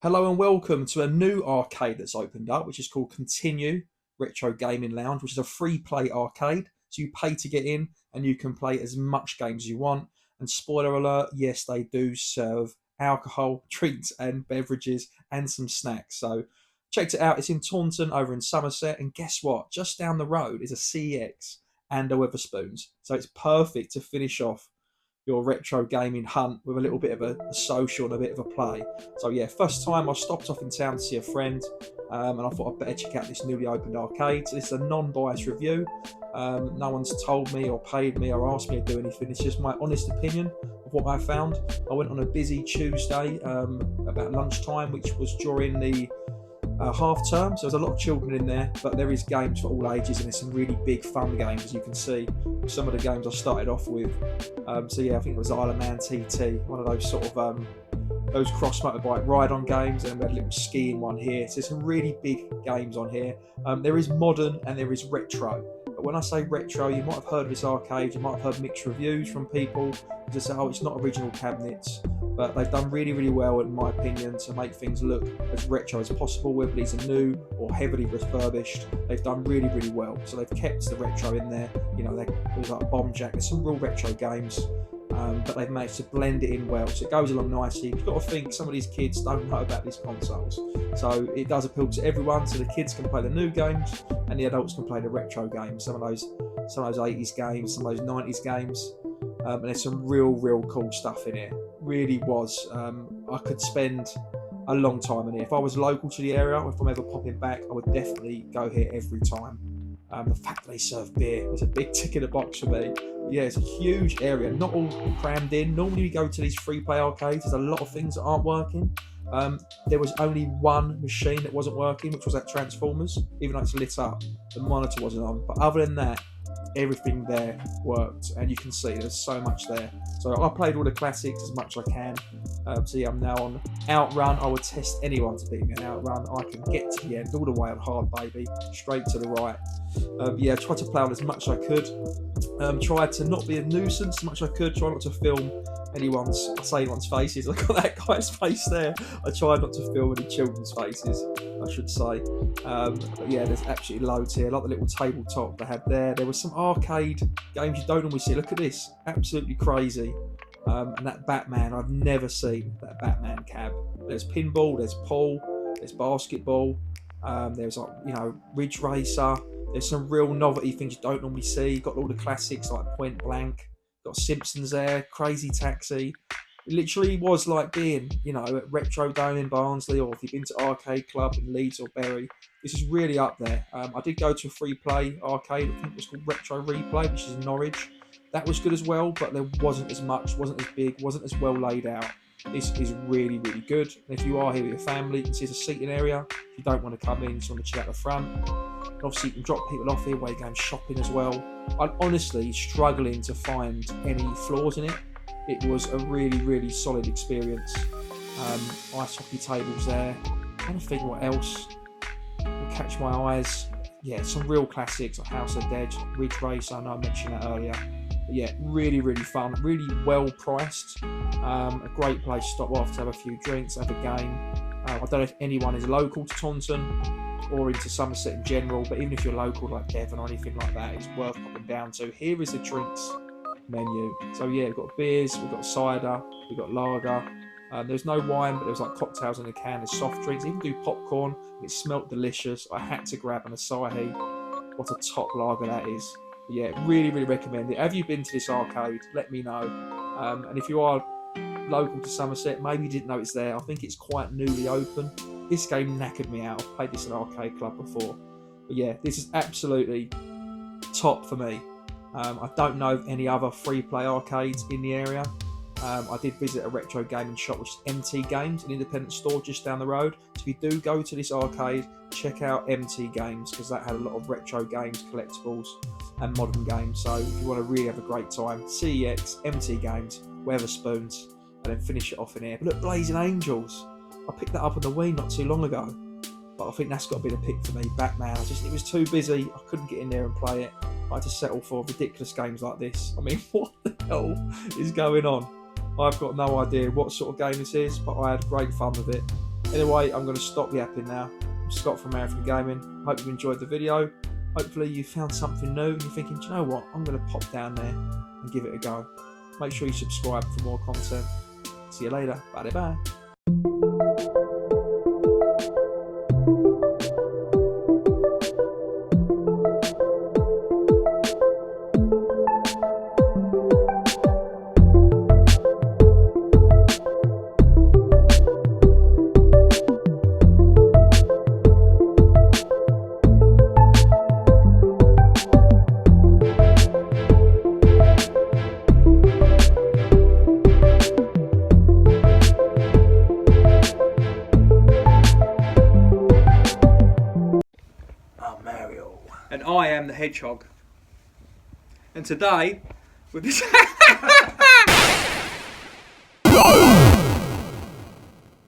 Hello and welcome to a new arcade that's opened up, which is called Continue Retro Gaming Lounge, which is a free play arcade. So you pay to get in and you can play as much games as you want. And spoiler alert, yes, they do serve alcohol, drinks, and beverages and some snacks. So checked it out. It's in Taunton over in Somerset. And guess what? Just down the road is a CEX and a Weatherspoons. So it's perfect to finish off your retro gaming hunt with a little bit of a social and a bit of a play. So yeah, first time I stopped off in town to see a friend, and I thought I'd better check out this newly opened arcade. So this is a non-biased review. No one's told me or paid me or asked me to do anything. It's just my honest opinion of what I found. I went on a busy Tuesday about lunchtime, which was during the half term, so there's a lot of children in there, but there is games for all ages and there's some really big fun games, as you can see some of the games I started off with. So yeah, I think it was Isle of Man TT, one of those sort of those cross motorbike ride on games, and we had a little skiing one here. So there's some really big games on here. There is modern and there is retro, but when I say retro, you might have heard of this arcade, you might have heard mixed reviews from people who say, oh, it's not original cabinets, but they've done really well, in my opinion, to make things look as retro as possible, whether these are new or heavily refurbished. They've done really well. So they've kept the retro in there. You know, there's like Bomb Jack. There's some real retro games, but they've managed to blend it in well. So it goes along nicely. You've got to think some of these kids don't know about these consoles. So it does appeal to everyone. So the kids can play the new games and the adults can play the retro games. Some of those 80s games, some of those 90s games. And there's some real cool stuff in here. Really was. I could spend a long time in here. If I was local to the area, or if I'm ever popping back, I would definitely go here every time. The fact that they serve beer was a big tick in the box for me. Yeah, it's a huge area, not all crammed in. Normally we go to these free play arcades, there's a lot of things that aren't working. There was only one machine that wasn't working, which was that Transformers. Even though it's lit up, the monitor wasn't on. But other than that, everything there worked, and you can see there's so much there. So I played all the classics as much as I can. So yeah, I'm now on Outrun. I would test anyone to beat me on Outrun. I can get to the end all the way on hard, baby, straight to the right. Yeah, tried to play on as much as I could. Tried to not be a nuisance as much as I could. Try not to film anyone's faces. Look at that guy's face there. I tried not to film any children's faces, I should say. But yeah, there's absolutely loads here. Like the little tabletop they had there. There was some arcade games you don't normally see. Look at this, absolutely crazy. And that Batman, I've never seen that Batman cab. There's pinball, there's pool, there's basketball. There's Ridge Racer. There's some real novelty things you don't normally see. Got all the classics like Point Blank. Got Simpsons there, Crazy Taxi. It literally was like being, at Retro Dome in Barnsley, or if you've been to Arcade Club in Leeds or Bury. This is really up there. I did go to a free play arcade, I think it was called Retro Replay, which is in Norwich. That was good as well, but there wasn't as much, wasn't as big, wasn't as well laid out. This is really good. And if you are here with your family, you can see there's a seating area. If you don't want to come in, you just want to check out the front. And obviously, you can drop people off here while you're going shopping as well. I'm honestly struggling to find any flaws in it. It was a really solid experience. Ice hockey tables there. I'm trying to think what else will catch my eyes. Yeah, some real classics like House of Dead, Ridge Race. I know I mentioned that earlier. But yeah, really fun, really well priced. A great place to stop off to have a few drinks, have a game. I don't know if anyone is local to Taunton or into Somerset in general, but even if you're local like Devon or anything like that, it's worth popping down to. Here is the drinks menu. So yeah, we've got beers, we've got cider, we've got lager. There's no wine, but there's like cocktails in the can, there's soft drinks, even do popcorn. It smelt delicious. I had to grab an Asahi. What a top lager that is. But yeah, really recommend it. Have you been to this arcade? Let me know. And if you are local to Somerset, maybe you didn't know it's there. I think it's quite newly open. This game knackered me out. I've played this at Arcade Club before. But yeah, this is absolutely top for me. I don't know of any other free play arcades in the area. I did visit a retro gaming shop, which is MT Games, an independent store just down the road. So if you do go to this arcade, check out MT Games, because that had a lot of retro games, collectibles, and modern games. So if you want to really have a great time, CEX, MT Games, Weatherspoons, and then finish it off in here. But look, Blazing Angels. I picked that up on the Wii not too long ago, but I think that's got to be the pick for me. Batman. It was too busy. I couldn't get in there and play it. I had to settle for ridiculous games like this. I mean, what the hell is going on? I've got no idea what sort of game this is, but I had great fun with it. Anyway, I'm going to stop yapping now. I'm Scott from American Gaming. Hope you enjoyed the video. Hopefully you found something new and you're thinking, do you know what, I'm going to pop down there and give it a go. Make sure you subscribe for more content. See you later. Bye bye. And I am the hedgehog. And today, with this